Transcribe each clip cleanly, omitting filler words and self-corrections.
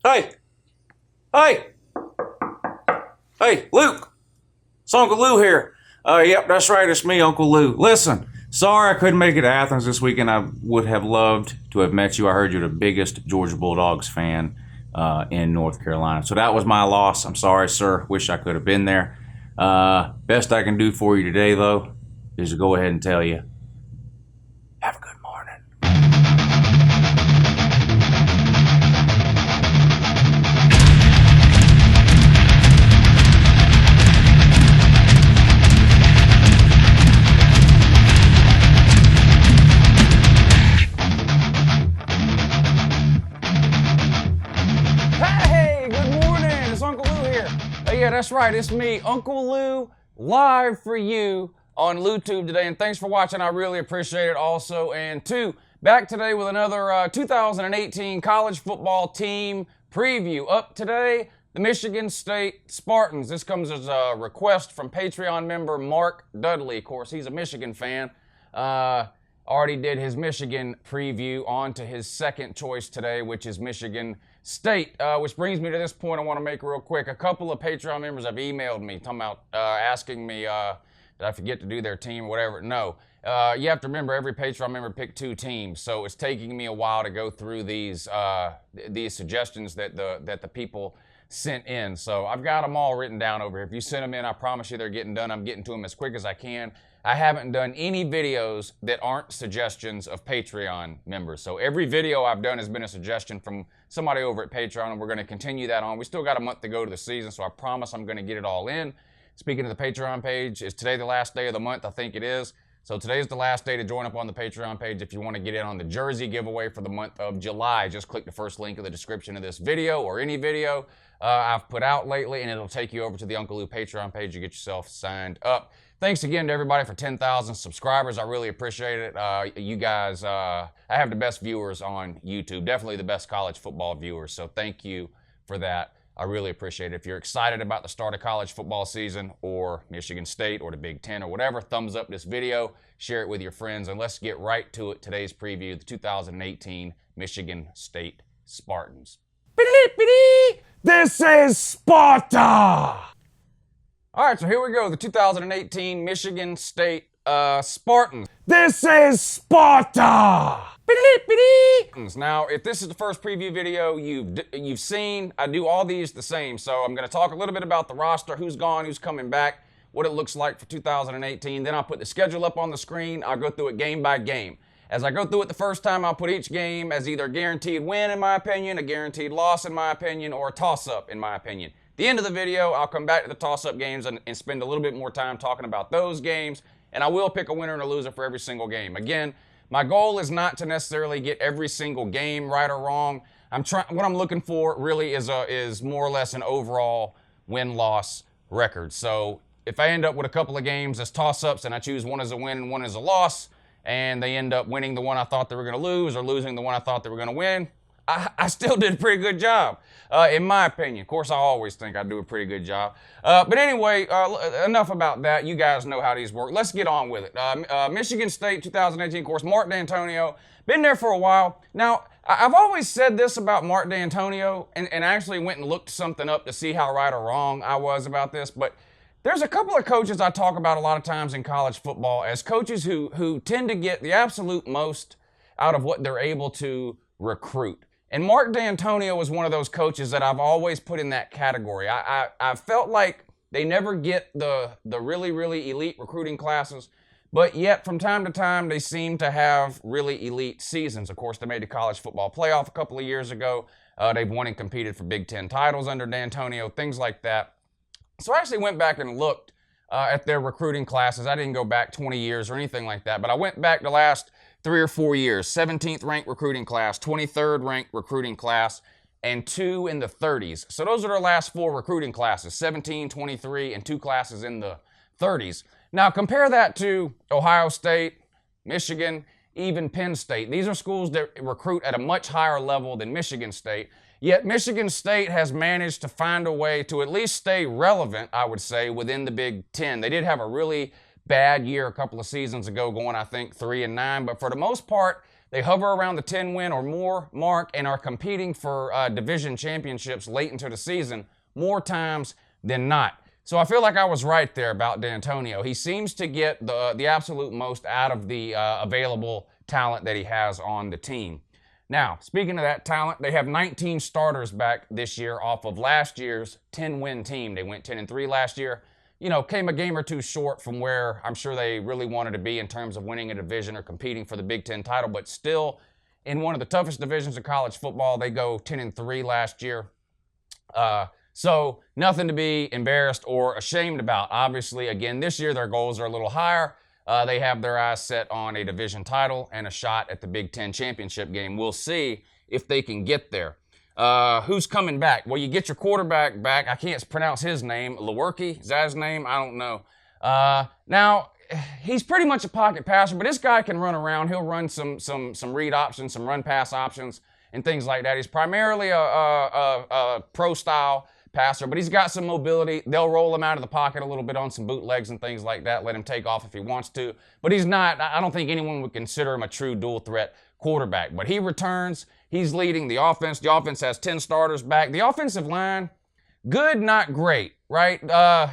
Hey! Hey! Hey, Luke! It's Uncle Lou here. Yep, that's right, it's me, Uncle Lou. Listen, sorry I couldn't make it to Athens this weekend. I would have loved to have met you. I heard you're the biggest Georgia Bulldogs fan in North Carolina. So that was my loss. I'm sorry, sir. Wish I could have been there. Best I can do for you today, though, is to go ahead and tell you, have a good morning. Hey, good morning. It's Uncle Lou here. Yeah, that's right. It's me, Uncle Lou, live for you on LouTube today. And thanks for watching. I really appreciate it also. And two, back today with another 2018 college football team preview. Up today, the Michigan State Spartans. This comes as a request from Patreon member Mark Dudley. Of course, he's a Michigan fan. Already did his Michigan preview. On to his second choice today, which is Michigan State, which brings me to this point I want to make real quick. A couple of Patreon members have emailed me talking about asking me, did I forget to do their team or whatever? No. You have to remember every Patreon member picked two teams, so it's taking me a while to go through these suggestions that the people sent in. So I've got them all written down over here. If you send them in, I promise you they're getting done. I'm getting to them as quick as I can. I haven't done any videos that aren't suggestions of Patreon members. So every video I've done has been a suggestion from somebody over at Patreon, and we're going to continue that on. We still got a month to go to the season, so I promise I'm going to get it all in. Speaking of the Patreon page, is today the last day of the month? I think it is. So today's the last day to join up on the Patreon page if you want to get in on the jersey giveaway for the month of July. Just click the first link in the description of this video or any video I've put out lately, and it'll take you over to the Uncle Lou Patreon page to get yourself signed up. Thanks again to everybody for 10,000 subscribers. I really appreciate it. You guys, I have the best viewers on YouTube, definitely the best college football viewers, so thank you for that. I really appreciate it. If you're excited about the start of college football season or Michigan State or the Big Ten or whatever, thumbs up this video, share it with your friends, and let's get right to it. Today's preview, the 2018 Michigan State Spartans. This is Sparta! All right, so here we go, the 2018 Michigan State Spartans. This is Sparta! Now, if this is the first preview video you've seen, I do all these the same. So I'm going to talk a little bit about the roster, who's gone, who's coming back, what it looks like for 2018. Then I'll put the schedule up on the screen. I'll go through it game by game. As I go through it the first time, I'll put each game as either a guaranteed win, in my opinion, a guaranteed loss, in my opinion, or a toss-up, in my opinion. At the end of the video, I'll come back to the toss-up games and spend a little bit more time talking about those games, and I will pick a winner and a loser for every single game. Again, my goal is not to necessarily get every single game right or wrong. What I'm looking for really is more or less an overall win-loss record. So if I end up with a couple of games as toss-ups and I choose one as a win and one as a loss, and they end up winning the one I thought they were going to lose or losing the one I thought they were going to win, I still did a pretty good job, in my opinion. Of course, I always think I do a pretty good job. But anyway, enough about that. You guys know how these work. Let's get on with it. Michigan State 2018, of course, Mark D'Antonio, been there for a while. Now, I've always said this about Mark D'Antonio, and actually went and looked something up to see how right or wrong I was about this, but there's a couple of coaches I talk about a lot of times in college football as coaches who tend to get the absolute most out of what they're able to recruit. And Mark D'Antonio was one of those coaches that I've always put in that category. I felt like they never get the really, really elite recruiting classes, but yet from time to time they seem to have really elite seasons. Of course, they made the college football playoff a couple of years ago. They've won and competed for Big Ten titles under D'Antonio, things like that. So I actually went back and looked at their recruiting classes. I didn't go back 20 years or anything like that, but I went back the last 3 or 4 years. 17th ranked recruiting class, 23rd ranked recruiting class, and 2 in the 30s. So those are their last 4 recruiting classes, 17, 23, and 2 classes in the 30s. Now compare that to Ohio State, Michigan, even Penn State. These are schools that recruit at a much higher level than Michigan State. Yet Michigan State has managed to find a way to at least stay relevant, I would say, within the Big Ten. They did have a really bad year a couple of seasons ago, going, I think, 3-9. But for the most part, they hover around the 10-win or more mark and are competing for division championships late into the season more times than not. So I feel like I was right there about D'Antonio. He seems to get the absolute most out of the available talent that he has on the team. Now, speaking of that talent, they have 19 starters back this year off of last year's 10-win team. They went 10-3 last year. You know, came a game or two short from where I'm sure they really wanted to be in terms of winning a division or competing for the Big Ten title, but still in one of the toughest divisions of college football. They go 10-3 last year. So nothing to be embarrassed or ashamed about. Obviously, again, this year their goals are a little higher. They have their eyes set on a division title and a shot at the Big Ten championship game. We'll see if they can get there. Who's coming back? Well, you get your quarterback back. I can't pronounce his name. Lewerke, is that his name? I don't know. Now, he's pretty much a pocket passer, but this guy can run around. He'll run some read options, some run pass options, and things like that. He's primarily a pro-style passer, but he's got some mobility. They'll roll him out of the pocket a little bit on some bootlegs and things like that, let him take off if he wants to. But he's not, I don't think anyone would consider him a true dual threat quarterback. But he returns. He's leading the offense. The offense has 10 starters back. The offensive line, good, not great, right?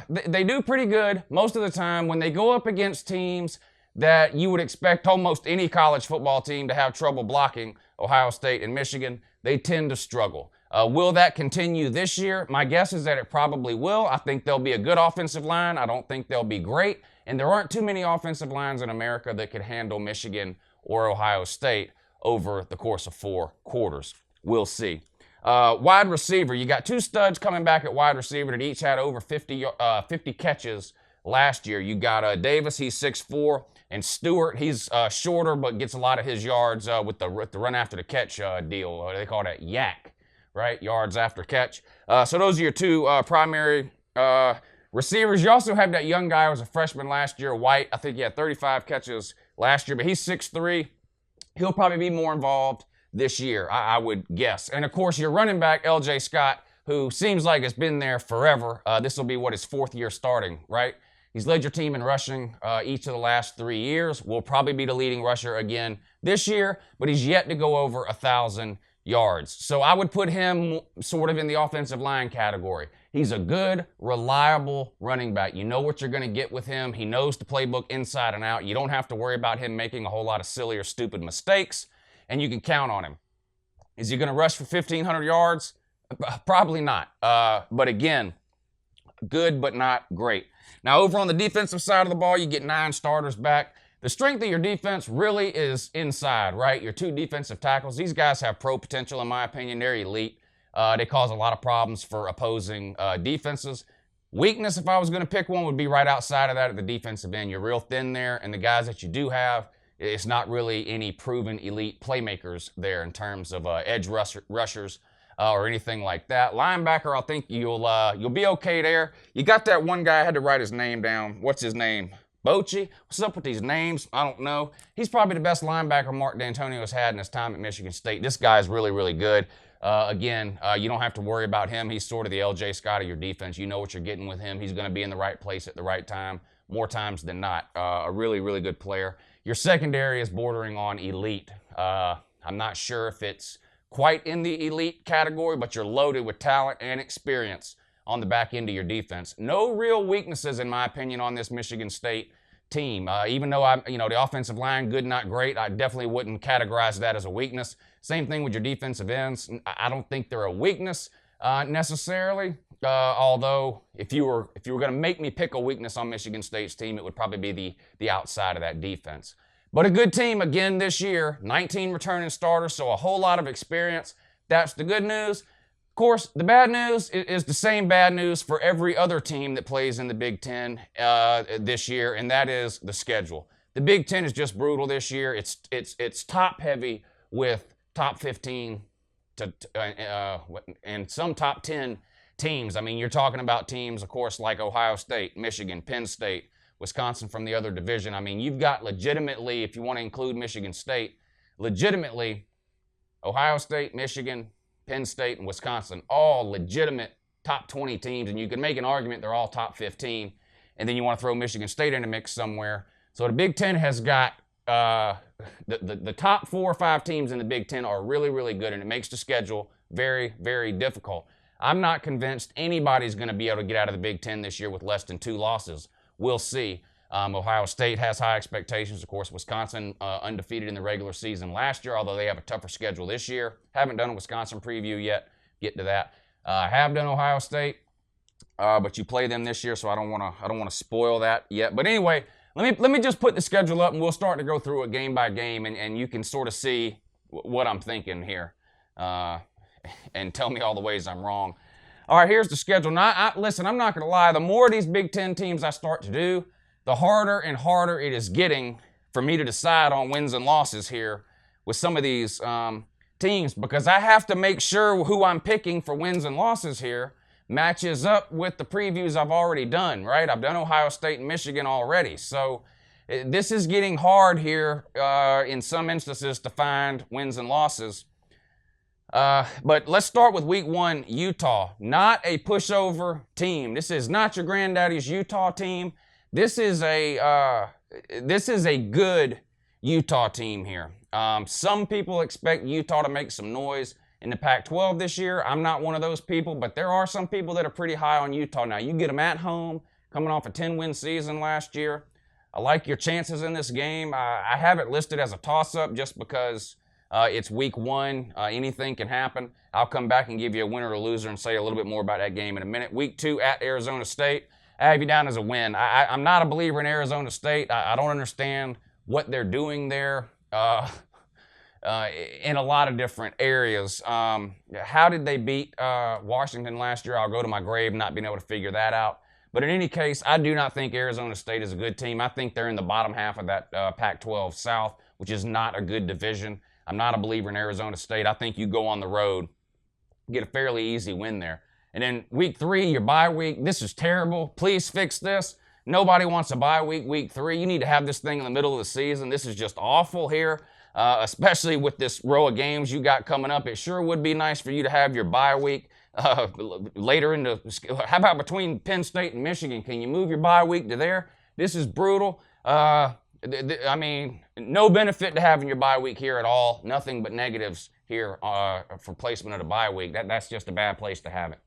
They do pretty good most of the time when they go up against teams that you would expect almost any college football team to have trouble blocking, Ohio State and Michigan. They tend to struggle. Will that continue this year? My guess is that it probably will. I think there'll be a good offensive line. I don't think they'll be great. And there aren't too many offensive lines in America that could handle Michigan or Ohio State over the course of 4 quarters. We'll see. Wide receiver, you got 2 studs coming back at wide receiver that each had over 50 catches last year. You got Davis, he's 6'4", and Stewart, he's shorter but gets a lot of his yards with the run after the catch deal. They call that yak, right? Yards after catch. So those are your 2 primary receivers. You also have that young guy who was a freshman last year, White. I think he had 35 catches last year, but he's 6'3". He'll probably be more involved this year, I would guess. And of course, your running back, L.J. Scott, who seems like it's been there forever. This will be his 4th year starting, right? He's led your team in rushing each of the last 3 years. Will probably be the leading rusher again this year, but he's yet to go over 1,000 yards. So I would put him sort of in the offensive line category. He's a good, reliable running back. You know what you're going to get with him. He knows the playbook inside and out. You don't have to worry about him making a whole lot of silly or stupid mistakes, and you can count on him. Is he going to rush for 1,500 yards? Probably not. But again, good but not great. Now, over on the defensive side of the ball, you get 9 starters back. The strength of your defense really is inside, right? Your 2 defensive tackles. These guys have pro potential, in my opinion. They're elite. They cause a lot of problems for opposing defenses. Weakness, if I was going to pick one, would be right outside of that at the defensive end. You're real thin there, and the guys that you do have, it's not really any proven elite playmakers there in terms of edge rushers or anything like that. Linebacker, I think you'll be okay there. You got that one guy, I had to write his name down. What's his name? Bochy? What's up with these names? I don't know. He's probably the best linebacker Mark D'Antonio has had in his time at Michigan State. This guy's really, really good. Again, you don't have to worry about him. He's sort of the L.J. Scott of your defense. You know what you're getting with him. He's going to be in the right place at the right time more times than not. A really, really good player. Your secondary is bordering on elite. I'm not sure if it's quite in the elite category, but you're loaded with talent and experience on the back end of your defense. No real weaknesses, in my opinion, on this Michigan State team. Even though the offensive line, good, not great, I definitely wouldn't categorize that as a weakness. Same thing with your defensive ends. I don't think they're a weakness necessarily. Although if you were going to make me pick a weakness on Michigan State's team, it would probably be the outside of that defense. But a good team again this year, 19 returning starters, so a whole lot of experience. That's the good news. Of course, the bad news is the same bad news for every other team that plays in the Big Ten this year, and that is the schedule. The Big Ten is just brutal this year. It's top heavy with top 15 and some top 10 teams. I mean, you're talking about teams, of course, like Ohio State, Michigan, Penn State, Wisconsin from the other division. I mean, you've got legitimately, if you want to include Michigan State, legitimately Ohio State, Michigan, Penn State, and Wisconsin, all legitimate top 20 teams, and you can make an argument they're all top 15 and then you want to throw Michigan State in the mix somewhere. So the Big Ten has got the top 4 or 5 teams in the Big Ten are really, really good, and it makes the schedule very, very difficult. I'm not convinced anybody's going to be able to get out of the Big Ten this year with less than 2 losses. We'll see. Ohio State has high expectations. Of course, Wisconsin undefeated in the regular season last year, although they have a tougher schedule this year. Haven't done a Wisconsin preview yet. Get to that. I have done Ohio State, but you play them this year, so I don't want to spoil that yet. But anyway, let me just put the schedule up, and we'll start to go through it game by game, and you can sort of see what I'm thinking here, and tell me all the ways I'm wrong. All right, here's the schedule. Now, listen, I'm not going to lie. The more of these Big Ten teams I start to do, the harder and harder it is getting for me to decide on wins and losses here with some of these teams, because I have to make sure who I'm picking for wins and losses here matches up with the previews I've already done, right? I've done Ohio State and Michigan already. So this is getting hard here in some instances to find wins and losses. But let's start with week 1, Utah. Not a pushover team. This is not your granddaddy's Utah team. This is a good Utah team here. Some people expect Utah to make some noise in the Pac-12 this year. I'm not one of those people, but there are some people that are pretty high on Utah. Now, you get them at home, coming off a 10-win season last year. I like your chances in this game. I have it listed as a toss-up just because it's week 1. Anything can happen. I'll come back and give you a winner or loser and say a little bit more about that game in a minute. Week 2 at Arizona State. I have you down as a win. I'm not a believer in Arizona State. I don't understand what they're doing there in a lot of different areas. How did they beat Washington last year? I'll go to my grave not being able to figure that out. But in any case, I do not think Arizona State is a good team. I think they're in the bottom half of that Pac-12 South, which is not a good division. I'm not a believer in Arizona State. I think you go on the road, get a fairly easy win there. And then week 3, your bye week. This is terrible. Please fix this. Nobody wants a bye week, week 3. You need to have this thing in the middle of the season. This is just awful here, especially with this row of games you got coming up. It sure would be nice for you to have your bye week later in the. How about between Penn State and Michigan? Can you move your bye week to there? This is brutal. I mean, no benefit to having your bye week here at all. Nothing but negatives here for placement of the bye week. That's just a bad place to have it.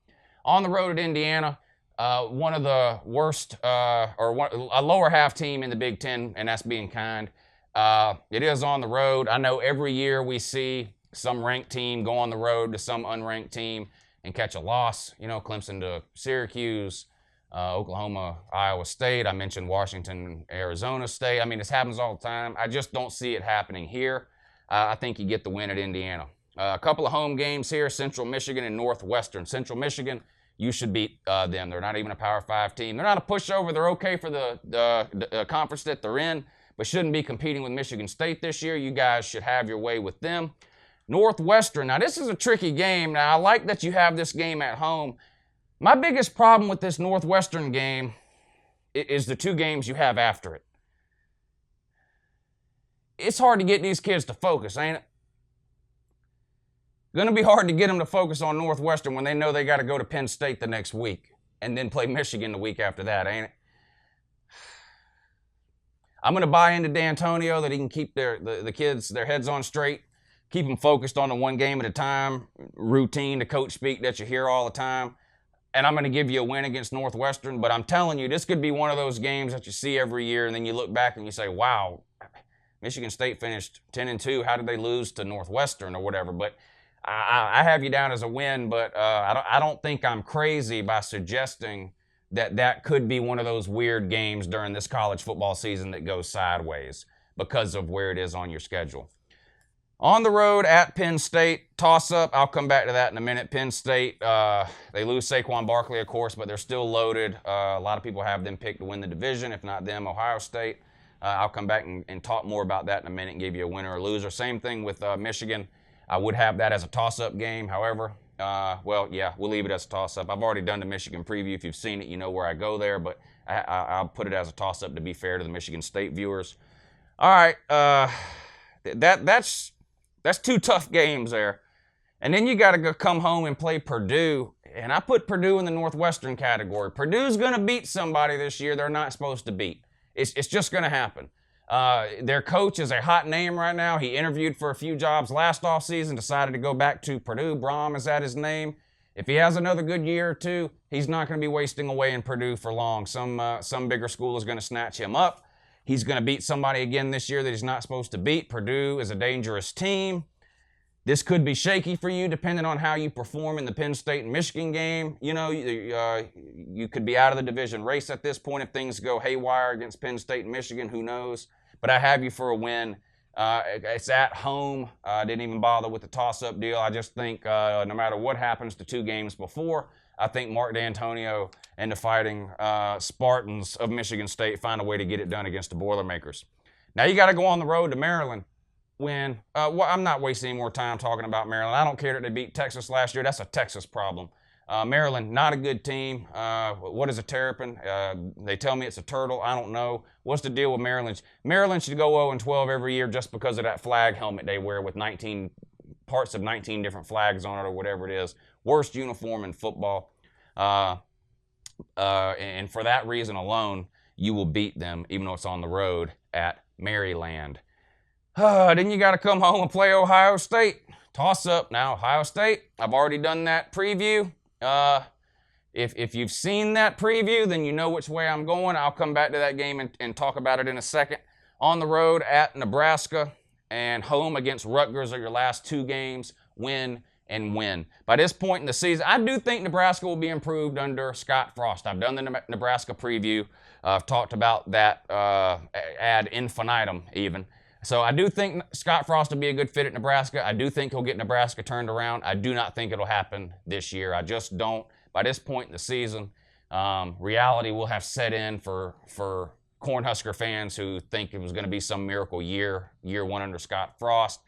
On the road at Indiana, one of the worst, a lower half team in the Big Ten, and that's being kind. It is on the road. I know every year we see some ranked team go on the road to some unranked team and catch a loss. You know, Clemson to Syracuse, Oklahoma, Iowa State. I mentioned Washington, Arizona State. I mean, this happens all the time. I just don't see it happening here. I think you get the win at Indiana. A couple of home games here, Central Michigan and Northwestern. Central Michigan, you should beat them. They're not even a Power 5 team. They're not a pushover. They're okay for the conference that they're in, but shouldn't be competing with Michigan State this year. You guys should have your way with them. Northwestern, now this is a tricky game. Now, I like that you have this game at home. My biggest problem with this Northwestern game is the 2 games you have after it. It's hard to get these kids to focus, ain't it? Going to be hard to get them to focus on Northwestern when they know they got to go to Penn State the next week and then play Michigan the week after that, ain't it? I'm going to buy into D'Antonio that he can keep the kids, their heads on straight, keep them focused on the one game at a time, routine, the coach speak that you hear all the time. And I'm going to give you a win against Northwestern, but I'm telling you, this could be one of those games that you see every year, and then you look back and you say, wow, Michigan State finished 10-2. How did they lose to Northwestern or whatever? But I have you down as a win, but I don't think I'm crazy by suggesting that could be one of those weird games during this college football season that goes sideways because of where it is on your schedule. On the road at Penn State, toss-up. I'll come back to that in a minute. Penn State, they lose Saquon Barkley, of course, but they're still loaded. A lot of people have them picked to win the division, if not them, Ohio State. I'll come back and talk more about that in a minute and give you a winner or loser. Same thing with Michigan. I would have that as a toss-up game. However, well, yeah, we'll leave it as a toss-up. I've already done the Michigan preview. If you've seen it, you know where I go there, but I'll put it as a toss-up to be fair to the Michigan State viewers. All right, that's 2 tough games there. And then you got to go come home and play Purdue. and I put Purdue in the Northwestern category. Purdue's going to beat somebody this year they're not supposed to beat. It's just going to happen. Their coach is a hot name right now. He interviewed for a few jobs last offseason, decided to go back to Purdue. Brom, is that his name? If he has another good year or two, he's not going to be wasting away in Purdue for long. Some bigger school is going to snatch him up. He's going to beat somebody again this year that he's not supposed to beat. Purdue is a dangerous team. This could be shaky for you depending on how you perform in the Penn State and Michigan game. You know, you could be out of the division race at this point if things go haywire against Penn State and Michigan. Who knows? But I have you for a win. It's at home. I didn't even bother with the toss-up deal. I just think no matter what happens to 2 games before, I think Mark D'Antonio and the Fighting Spartans of Michigan State find a way to get it done against the Boilermakers. Now you got to go on the road to Maryland. I'm not wasting any more time talking about Maryland. I don't care that they beat Texas last year. That's a Texas problem. Maryland, not a good team. What is a terrapin? They tell me it's a turtle. I don't know. What's the deal with Maryland? Maryland should go 0-12 every year just because of that flag helmet they wear with 19 parts of 19 different flags on it or whatever it is. Worst uniform in football. And for that reason alone, you will beat them, even though it's on the road at Maryland. Then you got to come home and play Ohio State. Toss up. Now, Ohio State, I've already done that preview. If you've seen that preview, then you know which way I'm going. I'll come back to that game and talk about it in a second. On the road at Nebraska and home against Rutgers are your last 2 games. Win and win. By this point in the season, I do think Nebraska will be improved under Scott Frost. I've done the Nebraska preview. I've talked about that ad infinitum even. So I do think Scott Frost will be a good fit at Nebraska. I do think he'll get Nebraska turned around. I do not think it'll happen this year. I just don't. By this point in the season, reality will have set in for Cornhusker fans who think it was going to be some miracle year 1 under Scott Frost.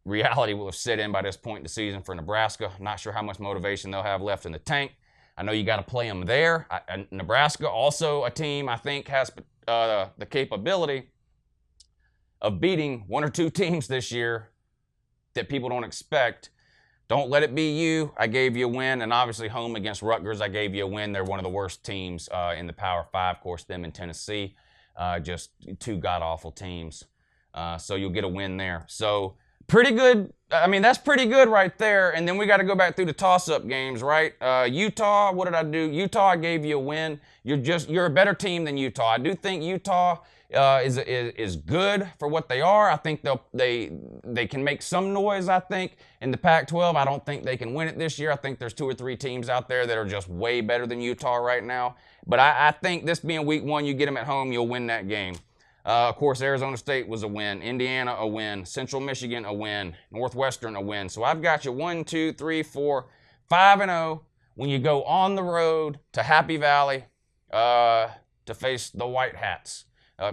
Reality will have set in by this point in the season for Nebraska. I'm not sure how much motivation they'll have left in the tank. I know you got to play them there. Nebraska, also a team I think has the capability of beating 1 or 2 teams this year that people don't expect. Don't let it be you. I gave you a win. And obviously home against Rutgers, I gave you a win. They're one of the worst teams in the Power 5. Of course, them in Tennessee. Just 2 god-awful teams. So you'll get a win there. So pretty good. I mean, that's pretty good right there. And then we got to go back through the toss-up games, right? Utah, what did I do? Utah, I gave you a win. You're a better team than Utah. I do think Utah is good for what they are. I think they can make some noise, I think, in the Pac-12. I don't think they can win it this year. I think there's 2 or 3 teams out there that are just way better than Utah right now. But I think this being week 1, you get them at home, you'll win that game. Of course, Arizona State was a win. Indiana, a win. Central Michigan, a win. Northwestern, a win. So I've got you 1, 2, 3, 4, 5-0 when you go on the road to Happy Valley to face the White Hats.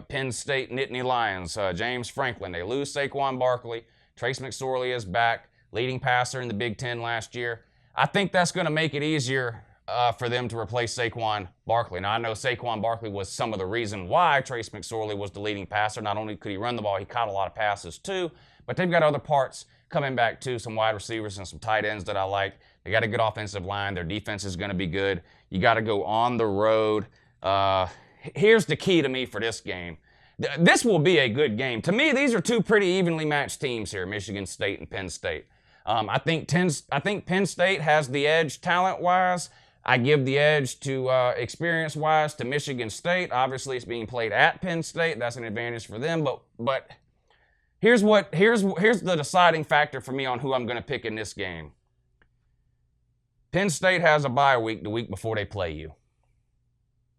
Penn State Nittany Lions, James Franklin. They lose Saquon Barkley. Trace McSorley is back, leading passer in the Big Ten last year. I think that's going to make it easier for them to replace Saquon Barkley. Now, I know Saquon Barkley was some of the reason why Trace McSorley was the leading passer. Not only could he run the ball, he caught a lot of passes too, but they've got other parts coming back too, some wide receivers and some tight ends that I like. They got a good offensive line. Their defense is going to be good. You got to go on the road. Here's the key to me for this game. This will be a good game. To me, these are 2 pretty evenly matched teams here, Michigan State and Penn State. I think Penn State has the edge talent-wise. I give the edge to experience-wise to Michigan State. Obviously, it's being played at Penn State. That's an advantage for them. But here's the deciding factor for me on who I'm going to pick in this game. Penn State has a bye week the week before they play you.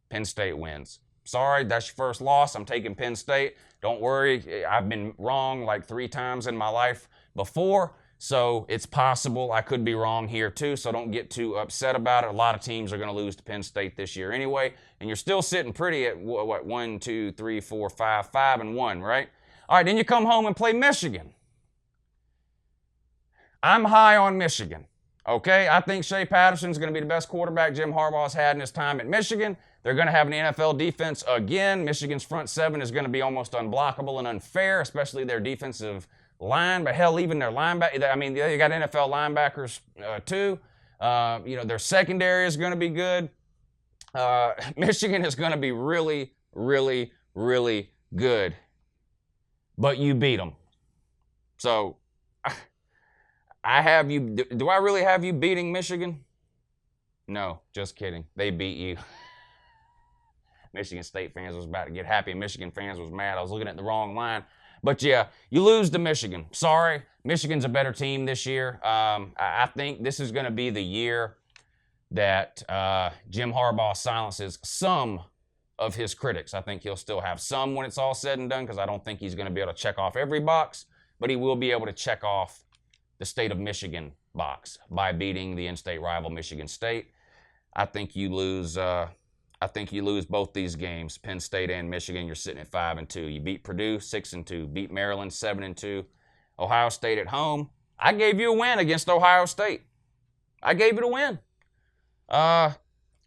Penn State wins. Sorry, that's your first loss. I'm taking Penn State. Don't worry. I've been wrong like 3 times in my life before, so it's possible I could be wrong here too, so don't get too upset about it. A lot of teams are going to lose to Penn State this year anyway, and you're still sitting pretty at, 1, 2, 3, 4, 5, 5-1, right? All right, then you come home and play Michigan. I'm high on Michigan. Okay, I think Shea Patterson's going to be the best quarterback Jim Harbaugh's had in his time at Michigan. They're going to have an NFL defense again. Michigan's front 7 is going to be almost unblockable and unfair, especially their defensive line. But hell, even their linebacker, I mean, they got NFL linebackers too. Their secondary is going to be good. Michigan is going to be really, really, really good. But you beat them. So, I have you. Do I really have you beating Michigan? No, just kidding. They beat you. Michigan State fans was about to get happy. Michigan fans was mad. I was looking at the wrong line. But yeah, you lose to Michigan. Sorry. Michigan's a better team this year. I think this is going to be the year that Jim Harbaugh silences some of his critics. I think he'll still have some when it's all said and done, because I don't think he's going to be able to check off every box, but he will be able to check off the state of Michigan box by beating the in-state rival Michigan State. I think you lose both these games, Penn State and Michigan. You're sitting at 5-2. You beat Purdue 6-2, beat Maryland 7-2. Ohio State at home. I gave you a win against Ohio State. I gave it a win. I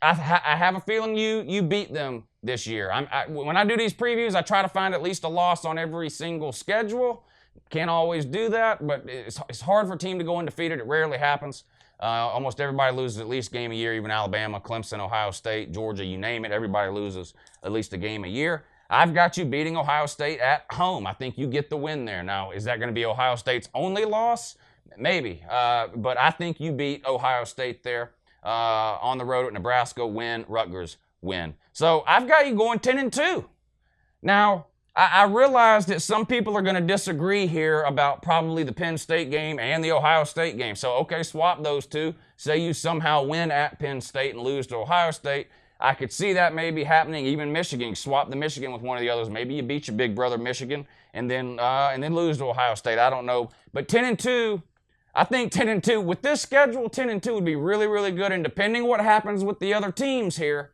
have a feeling you beat them this year. When I do these previews, I try to find at least a loss on every single schedule. Can't always do that, but it's hard for a team to go undefeated. It rarely happens. Almost everybody loses at least a game a year, even Alabama, Clemson, Ohio State, Georgia, you name it. Everybody loses at least a game a year. I've got you beating Ohio State at home. I think you get the win there. Now, is that going to be Ohio State's only loss? Maybe. But I think you beat Ohio State there. On the road at Nebraska, win. Rutgers, win. So I've got you going 10-2. Now, I realize that some people are going to disagree here about probably the Penn State game and the Ohio State game. So, okay, swap those two. Say you somehow win at Penn State and lose to Ohio State. I could see that maybe happening. Even Michigan, swap the Michigan with one of the others. Maybe you beat your big brother Michigan and then lose to Ohio State. I don't know. But 10-2, I think 10-2 with this schedule, 10-2 would be really, really good. And depending what happens with the other teams here,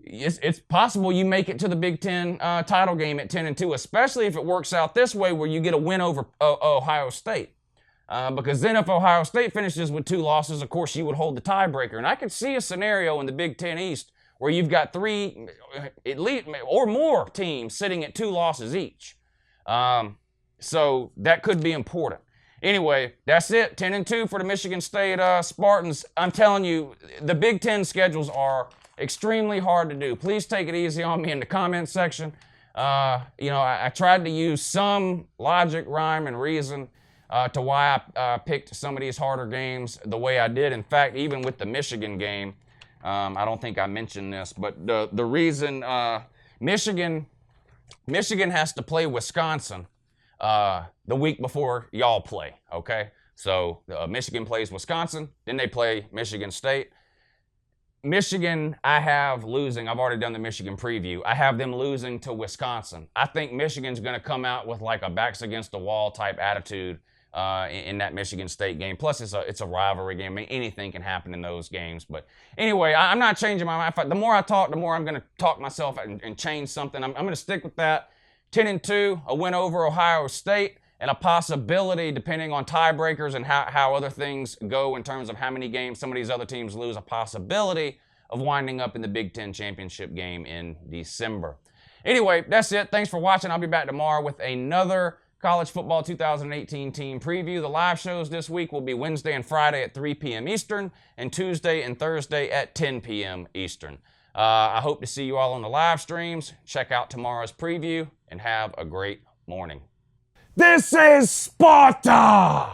it's possible you make it to the Big Ten title game at 10-2, especially if it works out this way where you get a win over Ohio State. Because then if Ohio State finishes with 2 losses, of course, you would hold the tiebreaker. And I could see a scenario in the Big Ten East where you've got 3 at least or more teams sitting at 2 losses each. So that could be important. Anyway, that's it. 10-2 for the Michigan State Spartans. I'm telling you, the Big Ten schedules are extremely hard to do. Please take it easy on me in the comment section. I tried to use some logic, rhyme, and reason to why I picked some of these harder games the way I did. In fact, even with the Michigan game, I don't think I mentioned this, but the reason Michigan has to play Wisconsin the week before y'all play, okay? So Michigan plays Wisconsin, then they play Michigan State. Michigan, I have losing. I've already done the Michigan preview. I have them losing to Wisconsin. I think Michigan's going to come out with like a backs against the wall type attitude in that Michigan State game. Plus, it's a rivalry game. I mean, anything can happen in those games. But anyway, I'm not changing my mind. The more I talk, the more I'm going to talk myself and change something. I'm going to stick with that. 10-2, a win over Ohio State, and a possibility, depending on tiebreakers and how other things go in terms of how many games some of these other teams lose, a possibility of winding up in the Big Ten championship game in December. Anyway, that's it. Thanks for watching. I'll be back tomorrow with another College Football 2018 team preview. The live shows this week will be Wednesday and Friday at 3 p.m. Eastern and Tuesday and Thursday at 10 p.m. Eastern. I hope to see you all on the live streams. Check out tomorrow's preview and have a great morning. This is Sparta!